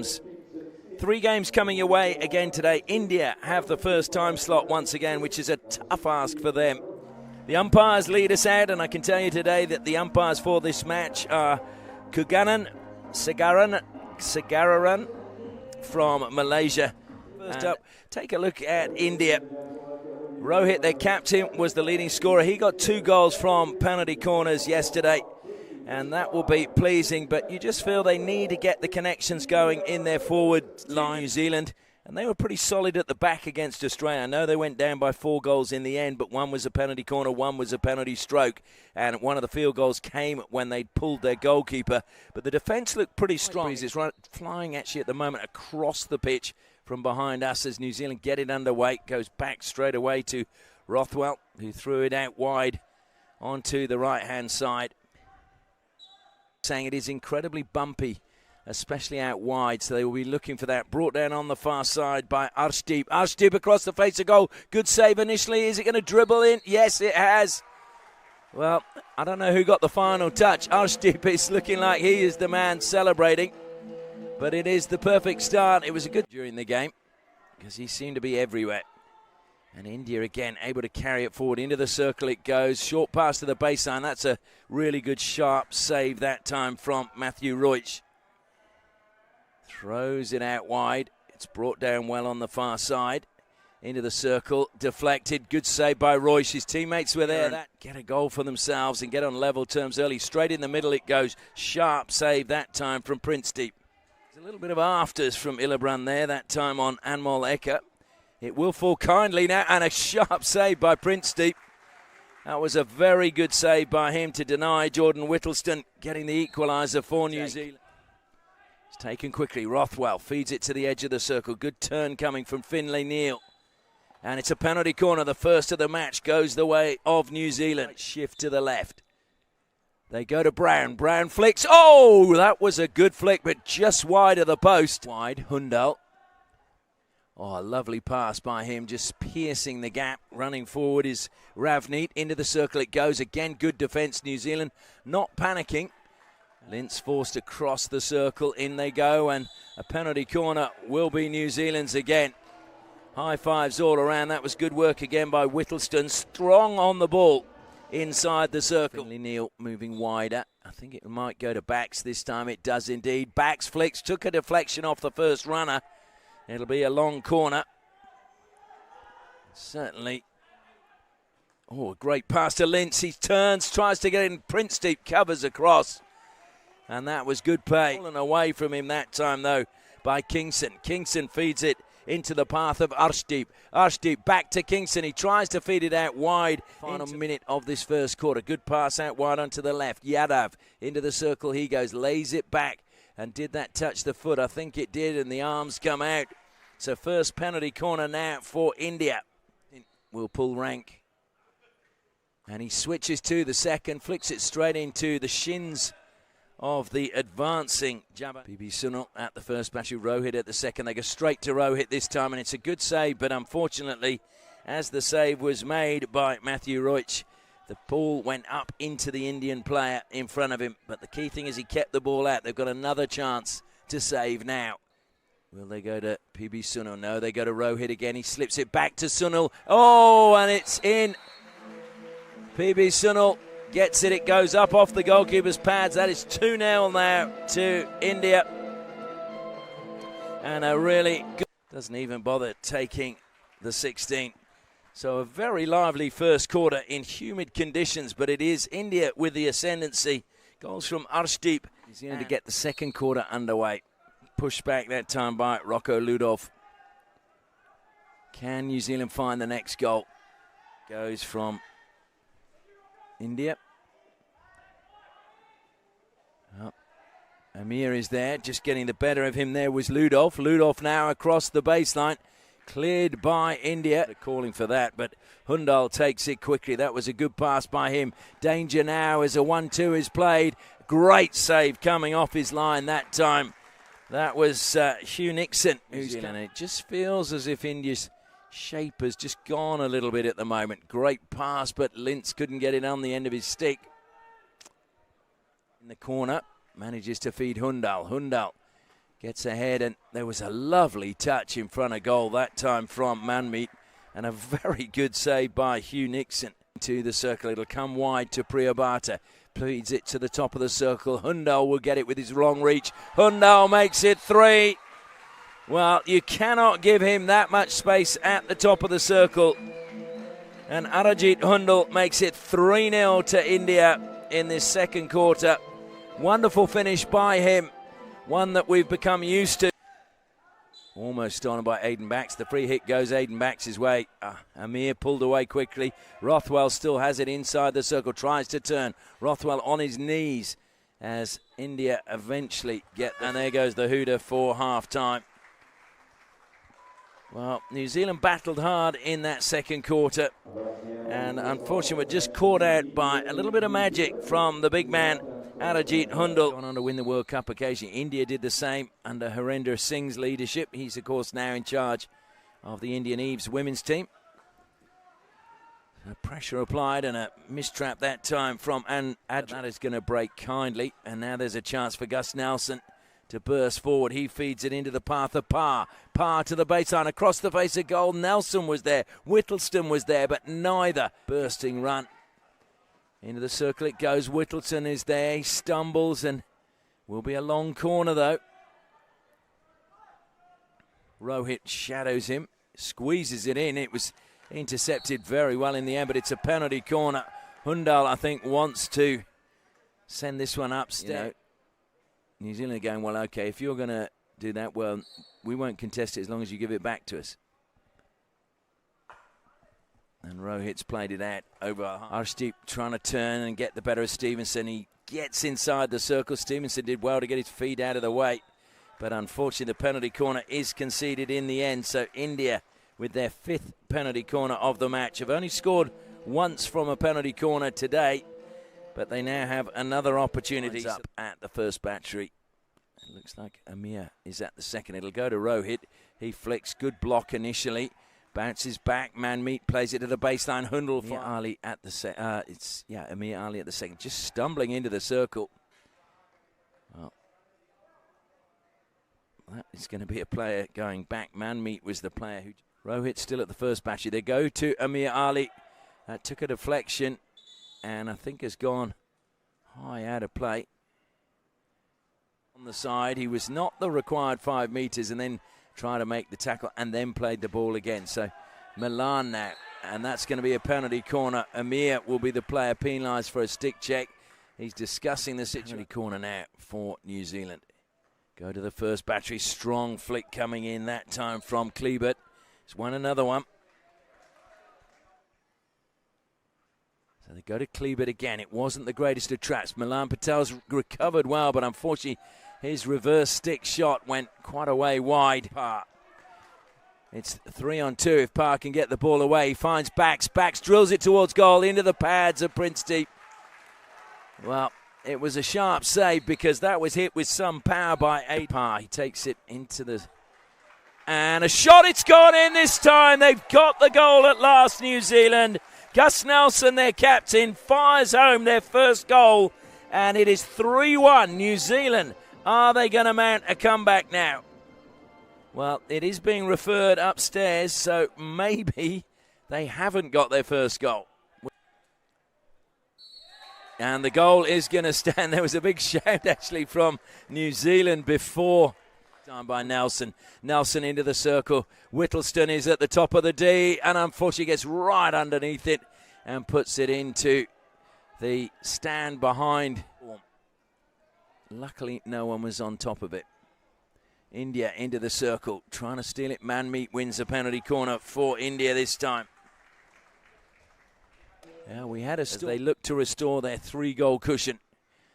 3 games coming your way again today. India have the first time slot once again, which is a tough ask for them. The umpires lead us out, and I can tell you today that the umpires for this match are Kuganan Segararan from Malaysia. First up, take a look at India. Rohit, their captain, was the leading scorer. He got 2 goals from penalty corners yesterday, and that will be pleasing, but you just feel they need to get the connections going in their forward line. New Zealand, and they were pretty solid at the back against Australia. I know they went down by 4 goals in the end, but one was a penalty corner, one was a penalty stroke, and one of the field goals came when they pulled their goalkeeper. But the defence looked pretty strong. It's right, flying actually at the moment across the pitch from behind us as New Zealand get it underway. Goes back straight away to Rothwell, who threw it out wide onto the right-hand side. Saying it is incredibly bumpy, especially out wide, so they will be looking for that. Brought down on the far side by Arshdeep. Arshdeep across the face of goal. Good save initially. Is it going to dribble in? Yes, it has. Well, I don't know who got the final touch. Arshdeep is looking like he is the man celebrating, but it is the perfect start. It was a good during the game because he seemed to be everywhere. And India again able to carry it forward into the circle. It goes short pass to the baseline. That's a really good sharp save that time from Matthew Roich. Throws it out wide. It's brought down well on the far side into the circle. Deflected. Good save by Roich. His teammates were there. That get a goal for themselves and get on level terms early. Straight in the middle it goes. Sharp save that time from Princedeep. There's a little bit of afters from Illibrand there that time on Anmol Eka. It will fall kindly now, and a sharp save by Princedeep. That was a very good save by him to deny Jordan Whittleston getting the equaliser for New Zealand. It's taken quickly. Rothwell feeds it to the edge of the circle. Good turn coming from Finlay Neal. And it's a penalty corner. The first of the match goes the way of New Zealand. Shift to the left. They go to Brown. Brown flicks. Oh, that was a good flick, but just wide of the post. Wide, Hundal. Oh, a lovely pass by him, just piercing the gap. Running forward is Ravneet. Into the circle it goes. Again, good defence, New Zealand. Not panicking. Lintz forced across the circle. In they go, and a penalty corner will be New Zealand's again. High fives all around. That was good work again by Whittleston. Strong on the ball inside the circle. Finlay Neal moving wider. I think it might go to Bax this time. It does indeed. Bax flicks. Took a deflection off the first runner. It'll be a long corner. Certainly. Oh, a great pass to Lintz. He turns, tries to get in. Princedeep covers across. And that was good pay. Fallen away from him that time, though, by Kingston. Kingston feeds it into the path of Arshdeep. Arshdeep back to Kingston. He tries to feed it out wide. Final minute of this first quarter. Good pass out wide onto the left. Yadav into the circle. He goes, lays it back. And did that touch the foot? I think it did, and the arms come out. So first penalty corner now for India. Will pull rank. And he switches to the second, flicks it straight into the shins of the advancing Jabba. PB Sunil at the first batch, Rohit at the second. They go straight to Rohit this time, and it's a good save, but unfortunately, as the save was made by Matthew Roich, the ball went up into the Indian player in front of him. But the key thing is he kept the ball out. They've got another chance to save now. Will they go to PB Sunil? No, they go to Rohit again. He slips it back to Sunil. Oh, and it's in. PB Sunil gets it. It goes up off the goalkeeper's pads. That is 2-0 now to India. And a really good... Doesn't even bother taking the 16. So a very lively first quarter in humid conditions, but it is India with the ascendancy. Goals from Arshdeep. He's going to get the second quarter underway. Pushed back that time by Rocco Ludov. Can New Zealand find the next goal? Goes from India. Oh, Amir is there, just getting the better of him. There was Ludov. Ludov now across the baseline. Cleared by India. They're calling for that, but Hundal takes it quickly. That was a good pass by him. Danger now as a 1-2 is played. Great save coming off his line that time. That was Hugh Nixon. And it just feels as if India's shape has just gone a little bit at the moment. Great pass, but Lintz couldn't get it on the end of his stick. In the corner, manages to feed Hundal. Hundal gets ahead, and there was a lovely touch in front of goal that time from Manmeet, and a very good save by Hugh Nixon. To the circle, it'll come wide to Priyabhata. Pleads it to the top of the circle. Hundal will get it with his long reach. Hundal makes it 3. Well, you cannot give him that much space at the top of the circle. And Arajit Hundal makes it 3-0 to India in this second quarter. Wonderful finish by him. One that we've become used to. Almost on by Aiden Bax. The free hit goes Aiden Bax's way. Amir pulled away quickly. Rothwell still has it inside the circle. Tries to turn. Rothwell on his knees as India eventually get. And there goes the hooter for half-time. Well, New Zealand battled hard in that second quarter. And unfortunately, we're just caught out by a little bit of magic from the big man, Arajit Hundal. Gone on to win the World Cup occasionally. India did the same under Harinder Singh's leadership. He's, of course, now in charge of the Indian Eves women's team. Pressure applied and a mistrap that time from That is going to break kindly. And now there's a chance for Gus Nelson to burst forward. He feeds it into the path of Parr. Parr to the baseline, across the face of goal. Nelson was there. Whittleston was there, but neither. Bursting run. Into the circle it goes. Whittleston is there. He stumbles and will be a long corner though. Rohit shadows him. Squeezes it in. It was intercepted very well in the end, but it's a penalty corner. Hundal, I think, wants to send this one upstairs. New Zealand are going, well, okay, if you're going to do that, well, we won't contest it as long as you give it back to us. And Rohit's played it out over Arshdeep, trying to turn and get the better of Stevenson. He gets inside the circle. Stevenson did well to get his feet out of the way. But unfortunately, the penalty corner is conceded in the end. So India, with their 5th penalty corner of the match, have only scored once from a penalty corner today. But they now have another opportunity up at the first battery. It looks like Amir is at the second. It'll go to Rohit. He flicks. Good block initially. Bounces back. Manmeet plays it to the baseline. Hundal for Ali at the Amir Ali at the second. Just stumbling into the circle. Well, that is going to be a player going back. Manmeet was the player who... Rohit still at the first battery. They go to Amir Ali. That took a deflection. And I think has gone high out of play. On the side, he was not the required 5 metres and then tried to make the tackle and then played the ball again. So Milan now, and that's going to be a penalty corner. Amir will be the player penalised for a stick check. He's discussing the situation. Corner now for New Zealand. Go to the first battery. Strong flick coming in that time from Klebert. He's won another one. So they go to Klebert again. It wasn't the greatest of traps. Milan Patel's recovered well, but unfortunately his reverse stick shot went quite a way wide. Parr. It's 3-on-2 if Parr can get the ball away. He finds Bax. Bax drills it towards goal into the pads of Prince Deep. Well, it was a sharp save because that was hit with some power by Parr. He takes it into the... And a shot, it's gone in this time. They've got the goal at last, New Zealand. Gus Nelson, their captain, fires home their first goal, and it is 3-1 New Zealand. Are they going to mount a comeback now? Well, it is being referred upstairs, so maybe they haven't got their first goal. And the goal is going to stand. There was a big shout, actually, from New Zealand before. Time by Nelson. Nelson into the circle. Whittleston is at the top of the D and unfortunately gets right underneath it and puts it into the stand behind. Luckily, no one was on top of it. India into the circle, trying to steal it. Manmeet wins a penalty corner for India this time. Yeah, we had they look to restore their 3-goal cushion.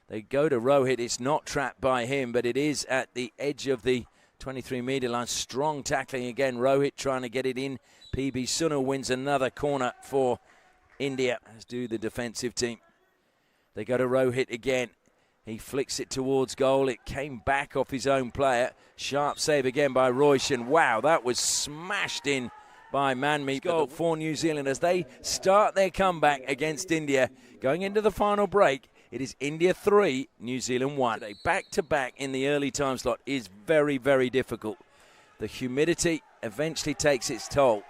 They go to Rohit. It's not trapped by him, but it is at the edge of the 23-metre line. Strong tackling again. Rohit trying to get it in. PB Sunil wins another corner for India, as do the defensive team. They go to Rohit again. He flicks it towards goal. It came back off his own player. Sharp save again by Royce. And wow, that was smashed in by Manmeet. Goal for New Zealand as they start their comeback against India. Going into the final break, It is India 3, New Zealand 1. Back-to-back in the early time slot is very, very difficult. The humidity eventually takes its toll.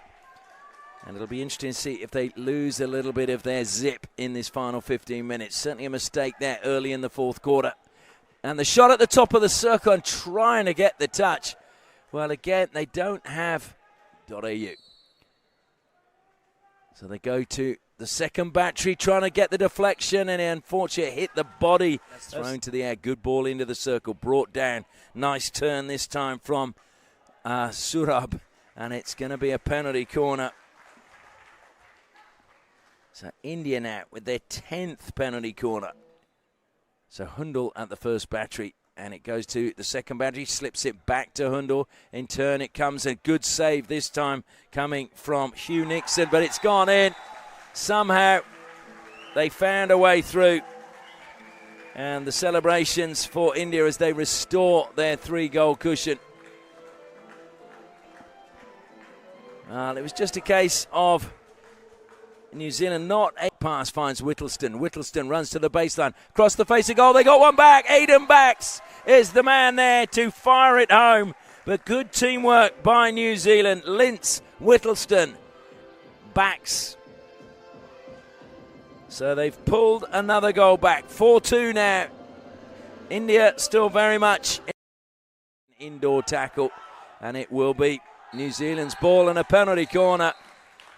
And it'll be interesting to see if they lose a little bit of their zip in this final 15 minutes. Certainly a mistake there early in the fourth quarter. And the shot at the top of the circle and trying to get the touch. Well, again, they don't have .au. So they go to the second battery, trying to get the deflection, and unfortunately hit the body. That's thrown to the air. Good ball into the circle, brought down. Nice turn this time from Surab, and it's going to be a penalty corner. So India now with their 10th penalty corner. So Hundal at the first battery, and it goes to the second battery, slips it back to Hundal. In turn, it comes a good save this time coming from Hugh Nixon, but it's gone in. Somehow they found a way through. And the celebrations for India as they restore their 3-goal cushion. It was just a case of New Zealand not a pass finds Whittleston. Whittleston runs to the baseline. Across the face of goal. They got one back. Aidan Backs is the man there to fire it home. But good teamwork by New Zealand. Lintz, Whittleston, Backs. So they've pulled another goal back. 4-2 now. India still very much in indoor tackle. And it will be New Zealand's ball and a penalty corner.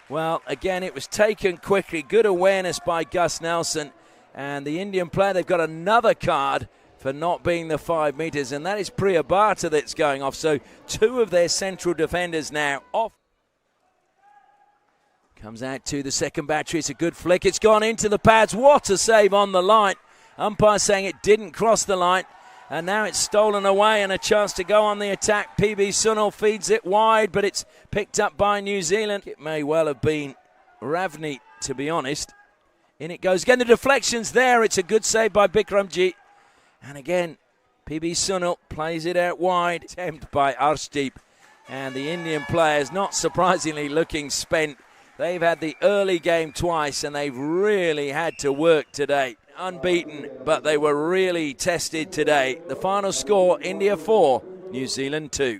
Well, again, it was taken quickly. Good awareness by Gus Nelson. And the Indian player, they've got another card for not being the 5 metres, and that is Priya Bhatta that's going off. So 2 of their central defenders now off. Comes out to the second battery. It's a good flick. It's gone into the pads. What a save on the line. Umpire saying it didn't cross the line. And now it's stolen away and a chance to go on the attack. PB Sunil feeds it wide, but it's picked up by New Zealand. It may well have been Ravni, to be honest. In it goes again. The deflection's there. It's a good save by Bikramjit. And again, PB Sunil plays it out wide. Attempt by Arshdeep. And the Indian players, not surprisingly, looking spent. They've had the early game twice, and they've really had to work today. Unbeaten, but they were really tested today. The final score, India 4, New Zealand 2.